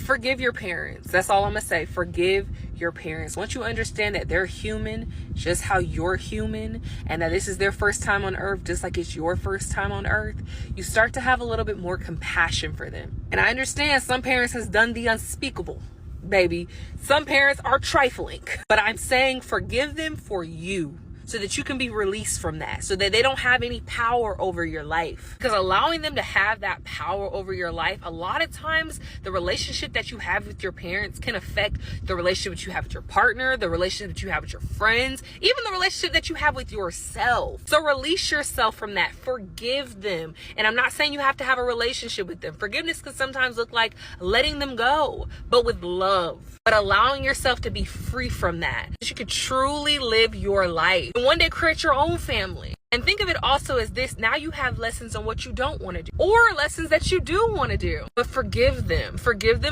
forgive your parents. That's all I'm gonna say. Forgive your parents. Once you understand that they're human, just how you're human, and that this is their first time on earth, just like it's your first time on earth, you start to have a little bit more compassion for them. And I understand some parents has done the unspeakable, baby. Some parents are trifling, but I'm saying forgive them for you, so that you can be released from that, so that they don't have any power over your life. Because allowing them to have that power over your life, a lot of times the relationship that you have with your parents can affect the relationship that you have with your partner, the relationship that you have with your friends, even the relationship that you have with yourself. So release yourself from that. Forgive them. And I'm not saying you have to have a relationship with them. Forgiveness can sometimes look like letting them go, but with love. But allowing yourself to be free from that, so you could truly live your life and one day create your own family. And think of it also as this: now you have lessons on what you don't want to do, or lessons that you do want to do. But forgive them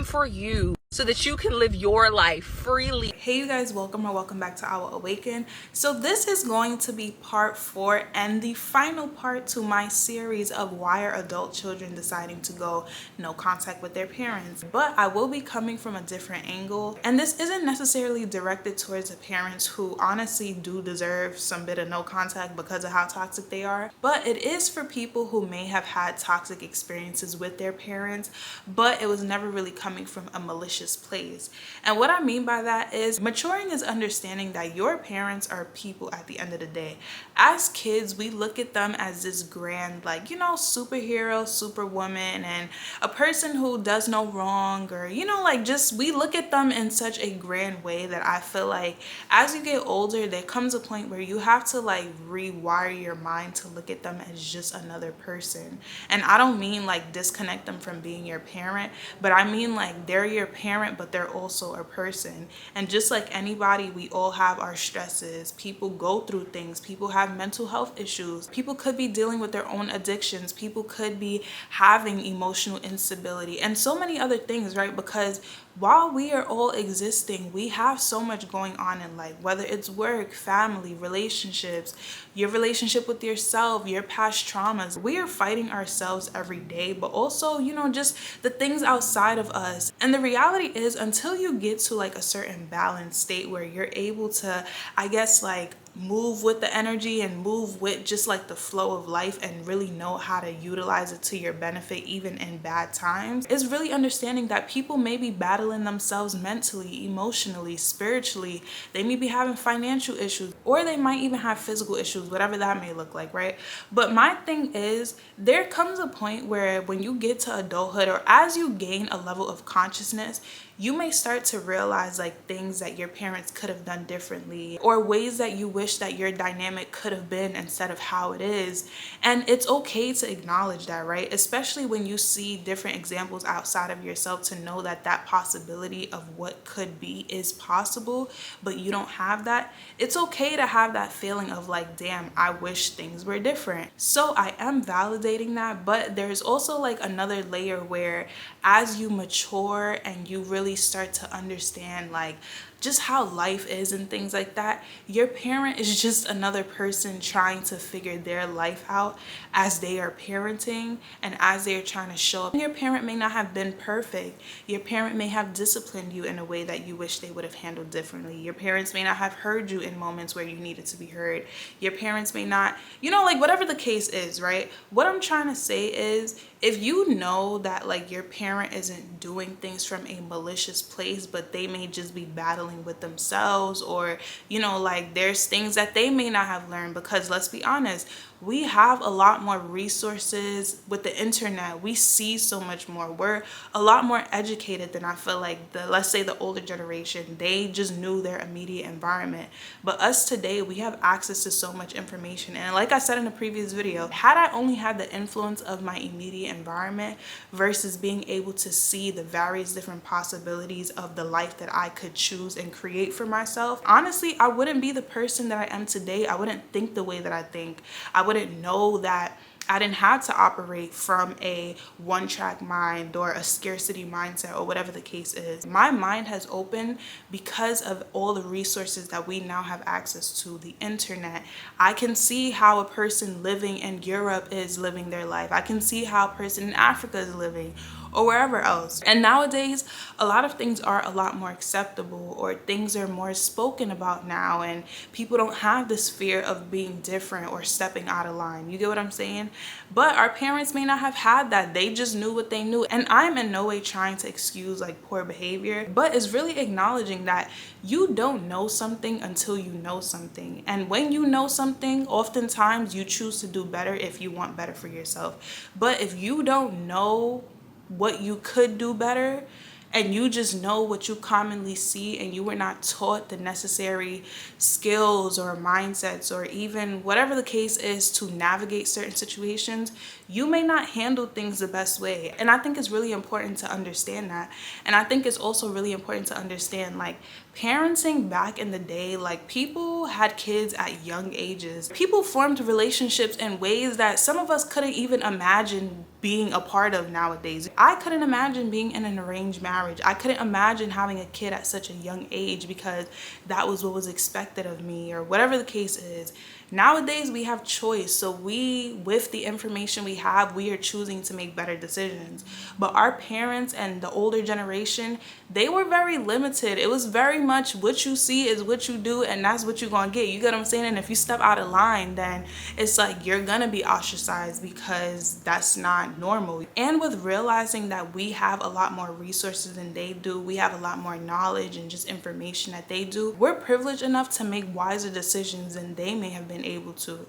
for you, so that you can live your life freely. Hey you guys, welcome back to Our Awaken. So this is going to be part 4 and the final part to my series of why are adult children deciding to go no contact with their parents. But I will be coming from a different angle, and this isn't necessarily directed towards the parents who honestly do deserve some bit of no contact because of how toxic they are, but it is for people who may have had toxic experiences with their parents, but it was never really coming from a malicious place. And what I mean by that is maturing is understanding that your parents are people at the end of the day. As kids, we look at them as this grand, like, you know, superhero, superwoman, and a person who does no wrong, or, you know, like, just we look at them in such a grand way that I feel like as you get older, there comes a point where you have to like rewire your mind to look at them as just another person. And I don't mean like disconnect them from being your parent, but I mean like they're your parent, but they're also a person. And just like anybody, we all have our stresses. People go through things. People have mental health issues. People could be dealing with their own addictions. People could be having emotional instability and so many other things, right? Because while we are all existing, we have so much going on in life, whether it's work, family, relationships, your relationship with yourself, your past traumas. We are fighting ourselves every day, but also, you know, just the things outside of us. And the reality is, until you get to like a certain balanced state where you're able to, I guess, like move with the energy and move with just like the flow of life and really know how to utilize it to your benefit even in bad times, is really understanding that people may be battling themselves mentally, emotionally, spiritually. They may be having financial issues, or they might even have physical issues, whatever that may look like, right? But my thing is, there comes a point where when you get to adulthood, or as you gain a level of consciousness, you may start to realize like things that your parents could have done differently, or ways that you wish that your dynamic could have been instead of how it is. And it's okay to acknowledge that, right? Especially when you see different examples outside of yourself, to know that that possibility of what could be is possible, but you don't have that. It's okay to have that feeling of like, damn, I wish things were different. So I am validating that, but there's also like another layer where as you mature and you really start to understand like just how life is and things like that, your parent is just another person trying to figure their life out as they are parenting and as they're trying to show up. Your parent may not have been perfect. Your parent may have disciplined you in a way that you wish they would have handled differently. Your parents may not have heard you in moments where you needed to be heard. Your parents may not, you know, like whatever the case is, right? What I'm trying to say is, if you know that like your parent isn't doing things from a malicious place, but they may just be battling with themselves, or, you know, like there's things that they may not have learned, because let's be honest, we have a lot more resources with the internet. We see so much more. We're a lot more educated than I feel like let's say the older generation. They just knew their immediate environment. But us today, we have access to so much information. And like I said in a previous video, had I only had the influence of my immediate environment versus being able to see the various different possibilities of the life that I could choose and create for myself, honestly, I wouldn't be the person that I am today. I wouldn't think the way that I think. I wouldn't know that I didn't have to operate from a one-track mind or a scarcity mindset or whatever the case is. My mind has opened because of all the resources that we now have access to, the internet. I can see how a person living in Europe is living their life. I can see how a person in Africa is living, or wherever else. And nowadays, a lot of things are a lot more acceptable, or things are more spoken about now, and people don't have this fear of being different or stepping out of line. You get what I'm saying? But our parents may not have had that. They just knew what they knew. And I'm in no way trying to excuse like poor behavior, but it's really acknowledging that you don't know something until you know something. And when you know something, oftentimes you choose to do better if you want better for yourself. But if you don't know what you could do better, and you just know what you commonly see, and you were not taught the necessary skills or mindsets, or even whatever the case is, to navigate certain situations, you may not handle things the best way. And I think it's really important to understand that. And I think it's also really important to understand, like, parenting back in the day, like, people had kids at young ages. People formed relationships in ways that some of us couldn't even imagine being a part of nowadays. I couldn't imagine being in an arranged marriage. I couldn't imagine having a kid at such a young age because that was what was expected of me, or whatever the case is. Nowadays we have choice, so with the information we have, we are choosing to make better decisions. But our parents and the older generation, they were very limited. It was very much what you see is what you do, and that's what you're gonna get. You get what I'm saying? And if you step out of line, then it's like you're gonna be ostracized, because that's not normal. And with realizing that we have a lot more resources than they do, we have a lot more knowledge and just information that they do, we're privileged enough to make wiser decisions than they may have been able to.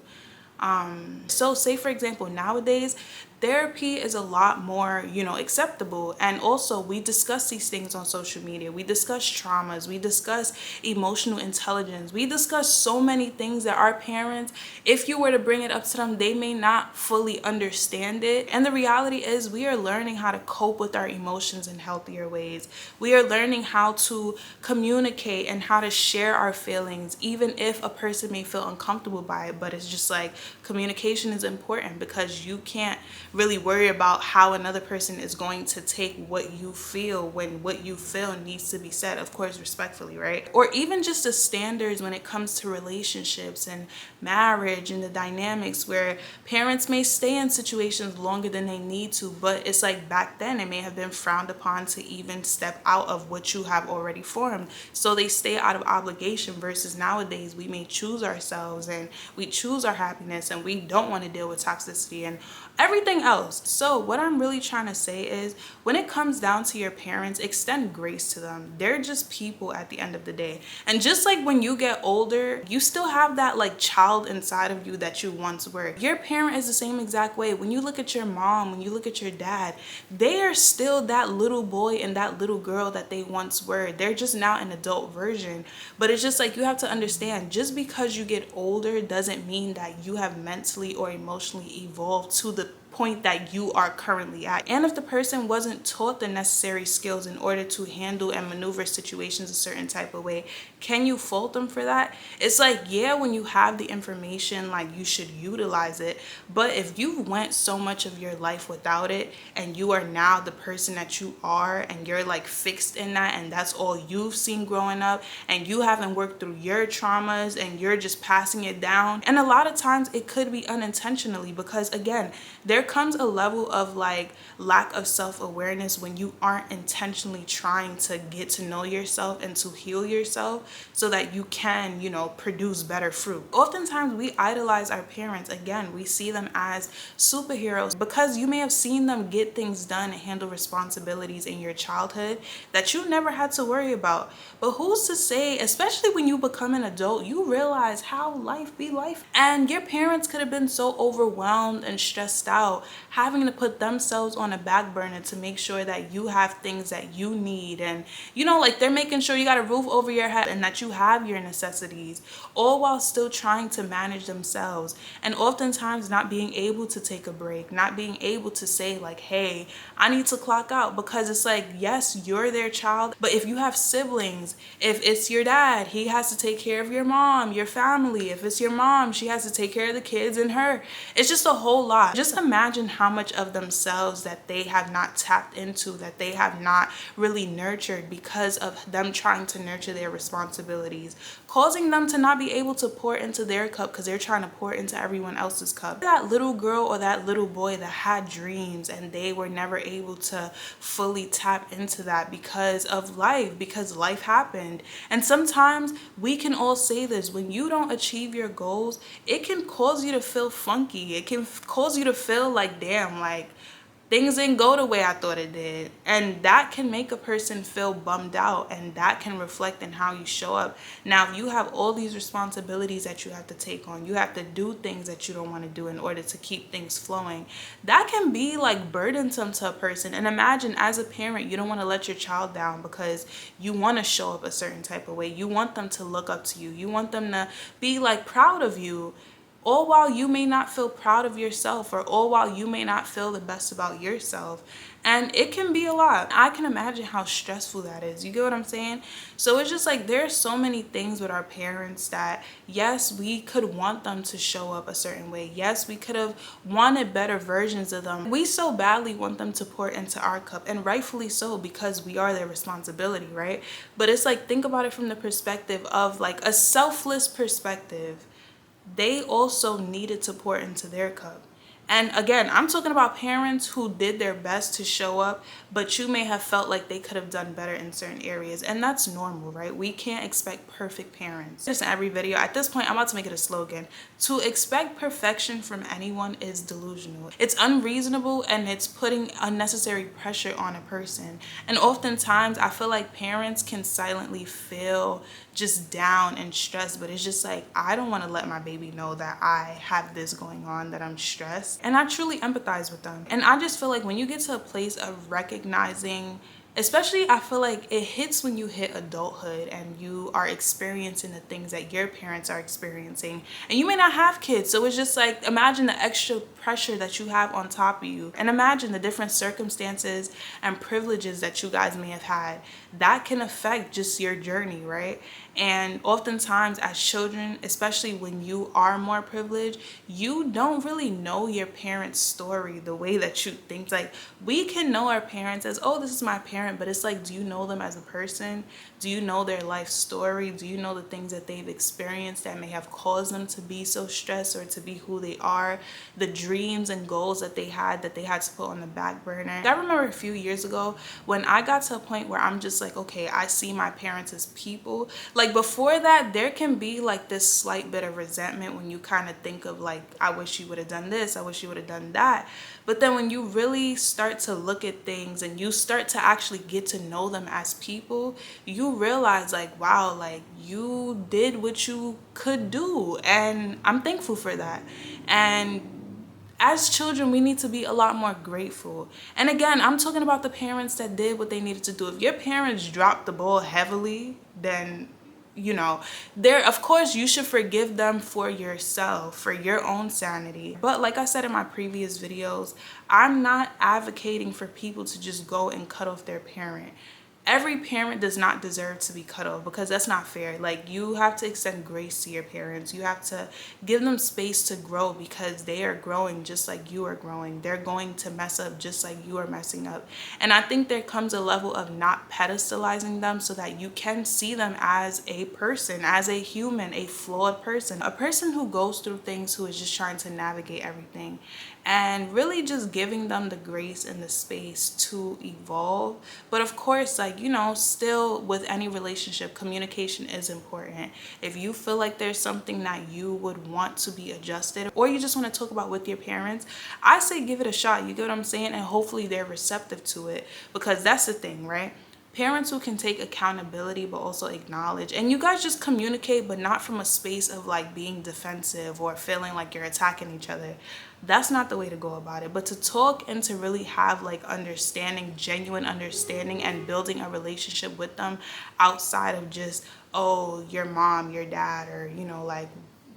So say for example, nowadays therapy is a lot more, acceptable. And also we discuss these things on social media. We discuss traumas, we discuss emotional intelligence, we discuss so many things that our parents, if you were to bring it up to them, they may not fully understand it. And the reality is, we are learning how to cope with our emotions in healthier ways. We are learning how to communicate and how to share our feelings, even if a person may feel uncomfortable by it. But it's just like, communication is important, because you can't really worry about how another person is going to take what you feel, when what you feel needs to be said, of course, respectfully, right? Or even just the standards when it comes to relationships and marriage and the dynamics, where parents may stay in situations longer than they need to, but it's like back then it may have been frowned upon to even step out of what you have already formed. So they stay out of obligation, versus nowadays we may choose ourselves and we choose our happiness, and we don't want to deal with toxicity and everything else. So what I'm really trying to say is, when it comes down to your parents, extend grace to them. They're just people at the end of the day. And just like when you get older, you still have that like child inside of you that you once were. Your parent is the same exact way. When you look at your mom, when you look at your dad, they are still that little boy and that little girl that they once were. They're just now an adult version. But it's just like, you have to understand, just because you get older doesn't mean that you have mentally or emotionally evolved to the point that you are currently at. And if the person wasn't taught the necessary skills in order to handle and maneuver situations a certain type of way, can you fault them for that? It's like, yeah, when you have the information, like, you should utilize it. But if you went so much of your life without it, and you are now the person that you are, and you're like fixed in that, and that's all you've seen growing up, and you haven't worked through your traumas, and you're just passing it down. And a lot of times it could be unintentionally, because again, there comes a level of like lack of self-awareness when you aren't intentionally trying to get to know yourself and to heal yourself, so that you can, produce better fruit. Oftentimes we idolize our parents. Again, we see them as superheroes, because you may have seen them get things done and handle responsibilities in your childhood that you never had to worry about. But who's to say, especially when you become an adult, you realize how life be life, and your parents could have been so overwhelmed and stressed out, having to put themselves on a back burner to make sure that you have things that you need. And like, they're making sure you got a roof over your head and that you have your necessities, all while still trying to manage themselves. And oftentimes not being able to take a break, not being able to say like, hey, I need to clock out. Because it's like, yes, you're their child, but if you have siblings, if it's your dad, he has to take care of your mom, your family. If it's your mom, she has to take care of the kids and her. It's just a whole lot. Just imagine imagine how much of themselves that they have not tapped into, that they have not really nurtured because of them trying to nurture their responsibilities, causing them to not be able to pour into their cup because they're trying to pour into everyone else's cup. That little girl or that little boy that had dreams and they were never able to fully tap into that because of life, because life happened. And sometimes we can all say this: when you don't achieve your goals, it can cause you to feel funky. It can cause you to feel like, damn, like things didn't go the way I thought it did. And that can make a person feel bummed out, and that can reflect in how you show up. Now, if you have all these responsibilities that you have to take on, you have to do things that you don't want to do in order to keep things flowing, that can be like burdensome to a person. And imagine, as a parent, you don't want to let your child down because you want to show up a certain type of way. You want them to look up to you. You want them to be like proud of you. All while you may not feel proud of yourself, or all while you may not feel the best about yourself. And it can be a lot. I can imagine how stressful that is. You get what I'm saying? So it's just like, there's so many things with our parents that, yes, we could want them to show up a certain way. Yes, we could have wanted better versions of them. We so badly want them to pour into our cup, and rightfully so, because we are their responsibility, right? But it's like, think about it from the perspective of like a selfless perspective. They also needed to pour into their cup. And again, I'm talking about parents who did their best to show up, but you may have felt like they could have done better in certain areas. And that's normal, right? We can't expect perfect parents. Just in every video, at this point, I'm about to make it a slogan: to expect perfection from anyone is delusional. It's unreasonable, and it's putting unnecessary pressure on a person. And oftentimes, I feel like parents can silently feel just down and stressed, but it's just like, I don't want to let my baby know that I have this going on, that I'm stressed. And I truly empathize with them. And I just feel like when you get to a place of recognizing, especially, I feel like it hits when you hit adulthood and you are experiencing the things that your parents are experiencing, and you may not have kids. So it's just like, imagine the extra pressure that you have on top of you, and imagine the different circumstances and privileges that you guys may have had. That can affect just your journey, right? And oftentimes as children, especially when you are more privileged, you don't really know your parents' story the way that you think. Like, we can know our parents as, oh, this is my parent, but it's like, do you know them as a person? Do you know their life story? Do you know the things that they've experienced that may have caused them to be so stressed or to be who they are? The dreams and goals that they had to put on the back burner. I remember a few years ago when I got to a point where I'm just like, okay, I see my parents as people. Like, before that, there can be like this slight bit of resentment when you kind of think of like, I wish you would have done this, I wish you would have done that. But then when you really start to look at things and you start to actually get to know them as people, you realize like, wow, like you did what you could do. And I'm thankful for that. And as children, we need to be a lot more grateful. And again, I'm talking about the parents that did what they needed to do. If your parents dropped the ball heavily, then, you know, of course you should forgive them for yourself, for your own sanity. But like I said in my previous videos, I'm not advocating for people to just go and cut off their parent. Every parent does not deserve to be cut off, because that's not fair. Like, you have to extend grace to your parents. You have to give them space to grow, because they are growing just like you are growing. They're going to mess up just like you are messing up. And I think there comes a level of not pedestalizing them so that you can see them as a person, as a human, a flawed person, a person who goes through things, who is just trying to navigate everything. And really just giving them the grace and the space to evolve. But of course, like, you know, still with any relationship, communication is important. If you feel like there's something that you would want to be adjusted, or you just want to talk about with your parents, I say give it a shot. You get what I'm saying? And hopefully they're receptive to it, because that's the thing, right? Parents who can take accountability but also acknowledge, and you guys just communicate, but not from a space of like being defensive or feeling like you're attacking each other. That's not the way to go about it. But to talk and to really have like understanding, genuine understanding, and building a relationship with them outside of just, oh, your mom, your dad, or, you know, like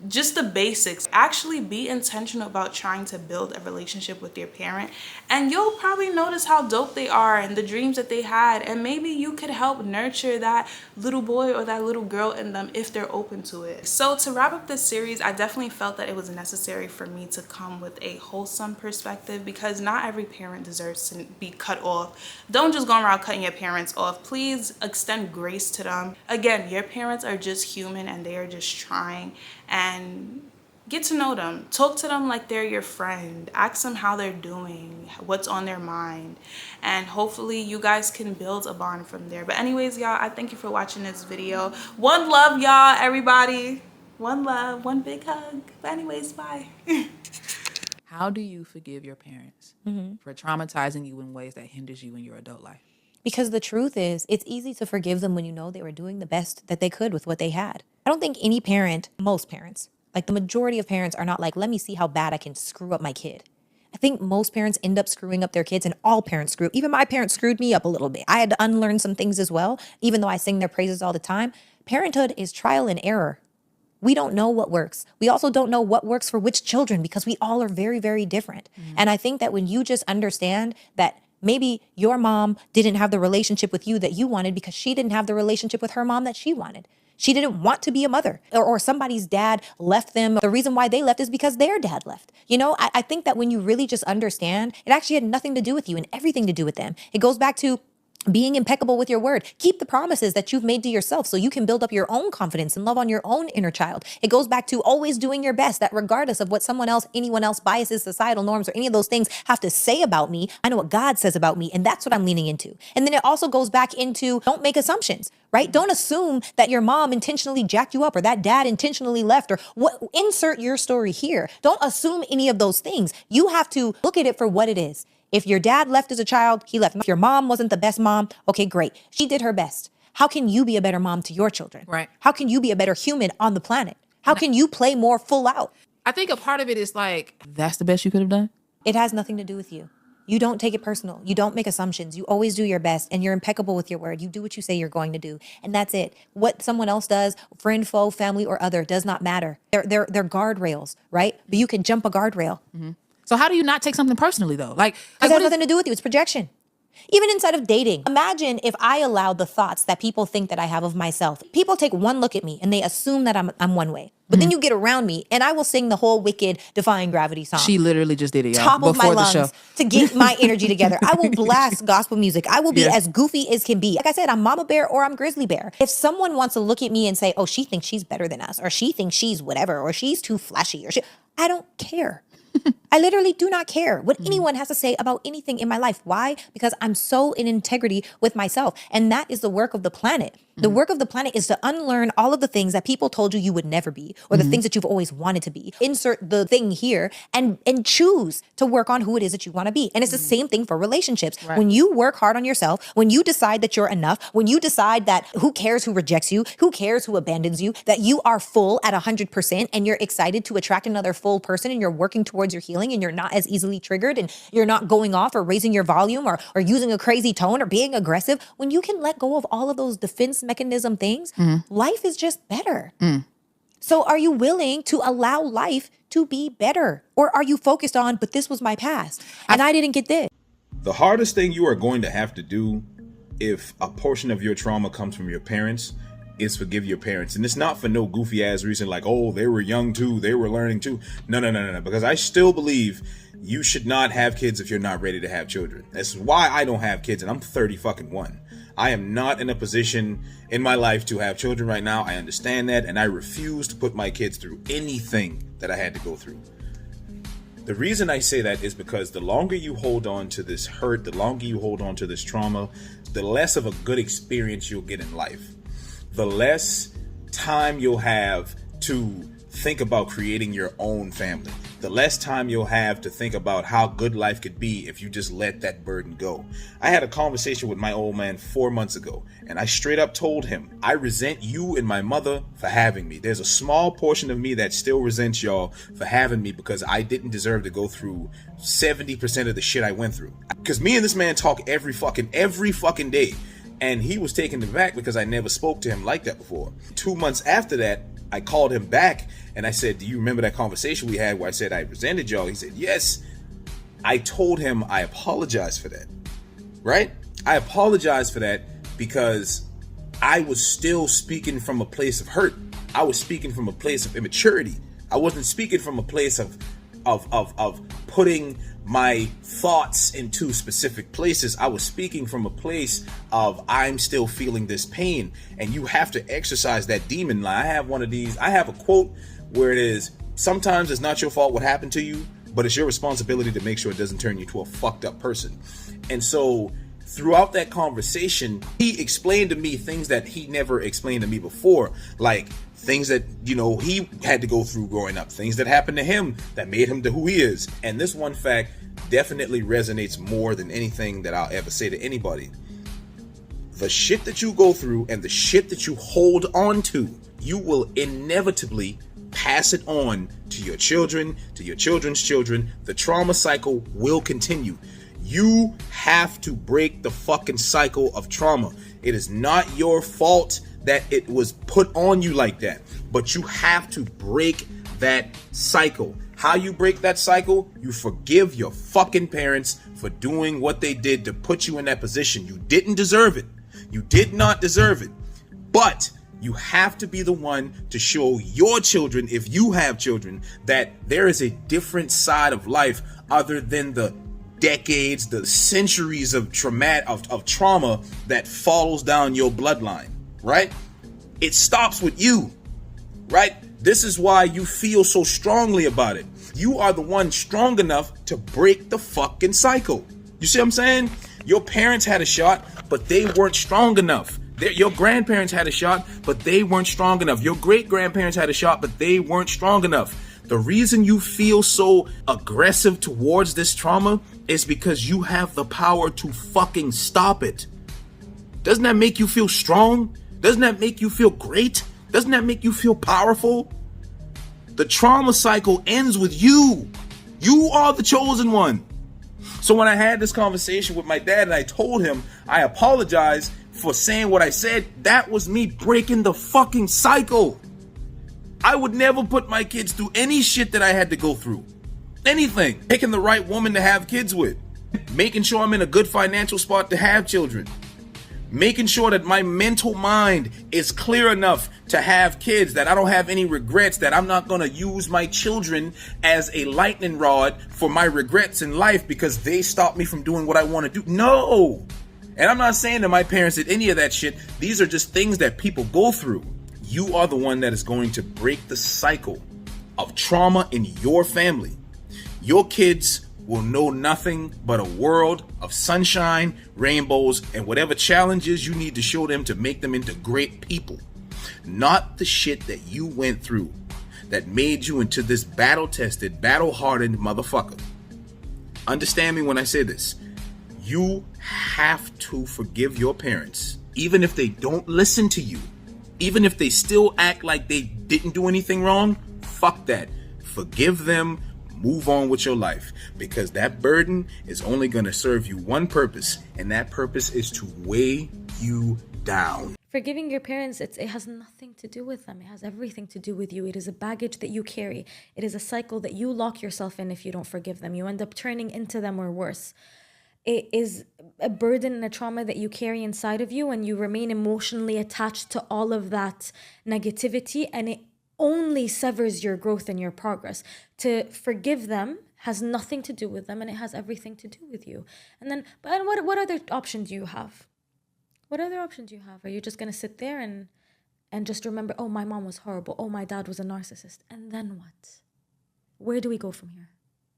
just the basics. Actually be intentional about trying to build a relationship with your parent, and you'll probably notice how dope they are and the dreams that they had, and maybe you could help nurture that little boy or that little girl in them if they're open to it. So to wrap up this series, I definitely felt that it was necessary for me to come with a wholesome perspective, because not every parent deserves to be cut off. Don't just go around cutting your parents off. Please extend grace to them. Again, your parents are just human and they are just trying, and get to know them. Talk to them like they're your friend. Ask them how they're doing, what's on their mind, and hopefully you guys can build a bond from there. But anyways, y'all, I thank you for watching this video. One love, y'all, everybody. One love, one big hug. But anyways, bye. How do you forgive your parents for traumatizing you in ways that hinders you in your adult life? Because the truth is, it's easy to forgive them when you know they were doing the best that they could with what they had. I don't think any parent, most parents, like the majority of parents are not like, let me see how bad I can screw up my kid. I think most parents end up screwing up their kids, and all parents screw. Even my parents screwed me up a little bit. I had to unlearn some things as well, even though I sing their praises all the time. Parenthood is trial and error. We don't know what works. We also don't know what works for which children, because we all are very, very different. And I think that when you just understand that maybe your mom didn't have the relationship with you that you wanted because she didn't have the relationship with her mom that she wanted. She didn't want to be a mother, or somebody's dad left them. The reason why they left is because their dad left. You know, I think that when you really just understand, it actually had nothing to do with you and everything to do with them. It goes back to being impeccable with your word. Keep the promises that you've made to yourself so you can build up your own confidence and love on your own inner child. It goes back to always doing your best, that regardless of what someone else, anyone else, biases, societal norms, or any of those things have to say about me, I know what God says about me, and that's what I'm leaning into. And then it also goes back into don't make assumptions, right? Don't assume that your mom intentionally jacked you up or that dad intentionally left, or what. Insert your story here. Don't assume any of those things. You have to look at it for what it is. If your dad left as a child, he left. If your mom wasn't the best mom, okay, great. She did her best. How can you be a better mom to your children? Right. How can you be a better human on the planet? How can you play more full out? I think a part of it is like, that's the best you could have done. It has nothing to do with you. You don't take it personal. You don't make assumptions. You always do your best, and you're impeccable with your word. You do what you say you're going to do, and that's it. What someone else does, friend, foe, family, or other, does not matter. They're guardrails, right? But you can jump a guardrail. So how do you not take something personally though? Like Because it has nothing to do with you. It's projection. Even inside of dating. Imagine if I allowed the thoughts that people think that I have of myself. People take one look at me and they assume that I'm one way. But then you get around me and I will sing the whole Wicked Defying Gravity song. She literally just did it, y'all. Top of my before the lungs show. to get my energy together. I will blast gospel music. I will be as goofy as can be. Like I said, I'm Mama Bear or I'm Grizzly Bear. If someone wants to look at me and say, oh, she thinks she's better than us, or she thinks she's whatever, or she's too flashy, or I don't care. I literally do not care what anyone has to say about anything in my life. Why? Because I'm so in integrity with myself. And that is the work of the planet. The work of the planet is to unlearn all of the things that people told you you would never be, or the things that you've always wanted to be. Insert the thing here and choose to work on who it is that you want to be. And it's the same thing for relationships. Right. When you work hard on yourself, when you decide that you're enough, when you decide that who cares who rejects you, who cares who abandons you, that you are full at 100% and you're excited to attract another full person, and you're working towards your healing, and you're not as easily triggered, and you're not going off or raising your volume or using a crazy tone or being aggressive, when you can let go of all of those defense mechanism things, life is just better. So are you willing to allow life to be better? Or are you focused on, but this was my past and I didn't get this? The hardest thing you are going to have to do if a portion of your trauma comes from your parents is forgive your parents. And it's not for no goofy ass reason like, oh, they were young too, they were learning too. No. Because I still believe you should not have kids if you're not ready to have children. That's why I don't have kids, and I'm 30-fucking-1. I am not in a position in my life to have children right now. I understand that, and I refuse to put my kids through anything that I had to go through. The reason I say that is because the longer you hold on to this hurt, the longer you hold on to this trauma, the less of a good experience you'll get in life. The less time you'll have to think about creating your own family. The less time you'll have to think about how good life could be if you just let that burden go. I had a conversation with my old man 4 months ago, and I straight up told him, I resent you and my mother for having me. There's a small portion of me that still resents y'all for having me because I didn't deserve to go through 70% of the shit I went through. Because me and this man talk every fucking day. And he was taken aback because I never spoke to him like that before. 2 months after that, I called him back and I said, do you remember that conversation we had where I said I resented y'all? He said, yes. I told him I apologize for that, right? I apologize for that because I was still speaking from a place of hurt. I was speaking from a place of immaturity. I wasn't speaking from a place of putting my thoughts into specific places. I was speaking from a place of I'm still feeling this pain, and you have to exercise that demon. I have one of these. I have a quote where it is, sometimes it's not your fault what happened to you, but it's your responsibility to make sure it doesn't turn you to a fucked up person. And so throughout that conversation, he explained to me things that he never explained to me before, like things that, you know, he had to go through growing up, things that happened to him that made him to who he is. And this one fact definitely resonates more than anything that I'll ever say to anybody. The shit that you go through and the shit that you hold on to, you will inevitably pass it on to your children, to your children's children. The trauma cycle will continue. You have to break the fucking cycle of trauma. It is not your fault that it was put on you like that, but you have to break that cycle. How you break that cycle? You forgive your fucking parents for doing what they did to put you in that position. You didn't deserve it. You did not deserve it. But you have to be the one to show your children, if you have children, that there is a different side of life other than the decades, the centuries of trauma that follows down your bloodline, right? It stops with you, right? This is why you feel so strongly about it. You are the one strong enough to break the fucking cycle. You see what I'm saying? Your parents had a shot, but they weren't strong enough. Your grandparents had a shot, but they weren't strong enough. Your great-grandparents had a shot, but they weren't strong enough. The reason you feel so aggressive towards this trauma is because you have the power to fucking stop it. Doesn't that make you feel strong? Doesn't that make you feel great? Doesn't that make you feel powerful? The trauma cycle ends with you. You are the chosen one. So when I had this conversation with my dad and I told him I apologized for saying what I said, that was me breaking the fucking cycle. I would never put my kids through any shit that I had to go through. Anything. Picking the right woman to have kids with. Making sure I'm in a good financial spot to have children. Making sure that my mental mind is clear enough to have kids, that I don't have any regrets, that I'm not going to use my children as a lightning rod for my regrets in life because they stopped me from doing what I want to do. No. And I'm not saying that my parents did any of that shit. These are just things that people go through. You are the one that is going to break the cycle of trauma in your family. Your kids will know nothing but a world of sunshine, rainbows, and whatever challenges you need to show them to make them into great people. Not the shit that you went through that made you into this battle-tested, battle-hardened motherfucker. Understand me when I say this. You have to forgive your parents, even if they don't listen to you. Even if they still act like they didn't do anything wrong, fuck that. Forgive them, move on with your life, because that burden is only going to serve you one purpose, and that purpose is to weigh you down. Forgiving your parents, it has nothing to do with them. It has everything to do with you. It is a baggage that you carry. It is a cycle that you lock yourself in if you don't forgive them. You end up turning into them or worse. It is a burden and a trauma that you carry inside of you, and you remain emotionally attached to all of that negativity, and it only severs your growth and your progress. To forgive them has nothing to do with them, and it has everything to do with you. And then, but what other options do you have? What other options do you have? Are you just going to sit there and just remember, oh, my mom was horrible. Oh, my dad was a narcissist. And then what? Where do we go from here?